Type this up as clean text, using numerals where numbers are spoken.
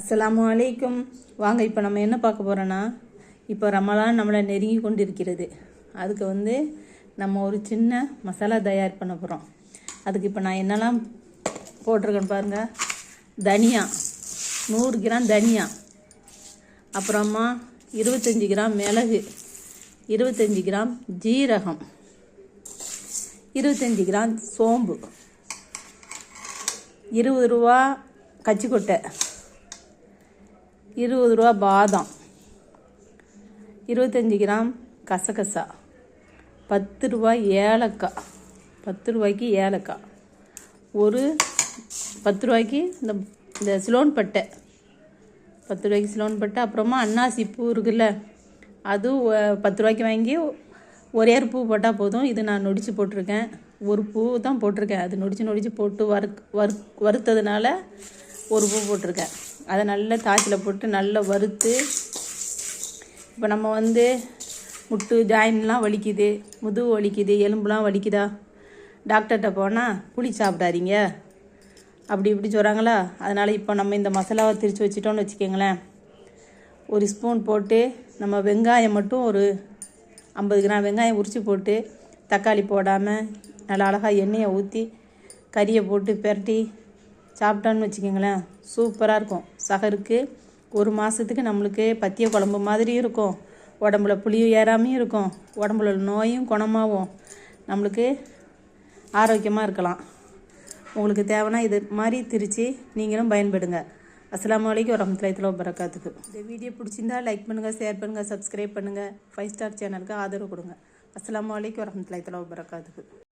அஸ்ஸலாமு அலைக்கும். வாங்க, இப்போ நம்ம என்ன பார்க்க போகிறோன்னா, இப்போ ரமலான் நம்மளை நெருங்கி கொண்டு இருக்கிறது. அதுக்கு நம்ம ஒரு சின்ன மசாலா தயார் பண்ண போகிறோம். அதுக்கு இப்போ நான் என்னெல்லாம் போட்டிருக்கேன்னு பாருங்கள். தனியா 100 கிராம் தனியா, அப்புறமா 25 கிராம் மிளகு, 25 கிராம் ஜீரகம், 25 கிராம் சோம்பு, 20 ரூபா கச்சிக்கொட்டை, 20 ரூபா பாதாம், 25 கிராம் கசகசா, 10 ரூபாய் ஏலக்காய், 10 ரூபாய்க்கு ஏலக்காய், ஒரு 10 ரூபாய்க்கு இந்த சிலோன் பட்டை, 10 ரூபாய்க்கு சிலோன் பட்டை, அப்புறமா அன்னாசி பூ இருக்குல்ல, அது 10 ரூபாய்க்கு வாங்கி ஒரே ஒரு பூ போட்டால் போதும். இது நான் நொடிச்சு போட்டிருக்கேன், ஒரு பூ தான் போட்டிருக்கேன். அது நொடிச்சு போட்டு வறுத்ததுனால ஒரு பூ போட்டிருக்கேன். அதை நல்லா தாய்ச்சில் போட்டு நல்லா வறுத்து, இப்போ நம்ம முட்டு ஜாயின்லாம் வலிக்குது, முதுகு வலிக்குது, எலும்புலாம் வலிக்குதா, டாக்டர்கிட்ட போனால் புளி சாப்பிடாதீங்க அப்படி இப்படி சொல்கிறாங்களா. அதனால் இப்போ நம்ம இந்த மசாலாவை திரித்து வச்சிட்டோன்னு வச்சுக்கோங்களேன். ஒரு ஸ்பூன் போட்டு நம்ம வெங்காயம் மட்டும் ஒரு 50 கிராம் வெங்காயம் உரித்து போட்டு, தக்காளி போடாமல் நல்லா அழகாக எண்ணெயை ஊற்றி கறியை போட்டு பெரட்டி சாப்பிட்டோன்னு வச்சுக்கோங்களேன், சூப்பராக இருக்கும். சகருக்கு ஒரு மாதத்துக்கு நம்மளுக்கு பத்திய குழம்பு மாதிரி இருக்கும், உடம்புல புளியும் ஏறாமையும் இருக்கும், உடம்புல நோயும் குணமாகவும் நம்மளுக்கு ஆரோக்கியமாக இருக்கலாம். உங்களுக்கு தேவைன்னா இது மாதிரி திரித்து நீங்களும் பயன்படுங்க. அஸ்ஸலாமு அலைக்கும் வரஹ்மத்துல்லாஹி வபரகாத்துஹு. இந்த வீடியோ பிடிச்சிருந்தா லைக் பண்ணுங்கள், ஷேர் பண்ணுங்கள், சப்ஸ்கிரைப் பண்ணுங்கள், 5 ஸ்டார் சேனலுக்கு ஆதரவு கொடுங்க. அஸ்ஸலாமு அலைக்கும் வரஹ்மத்துல்லாஹி வபரகாத்துஹு.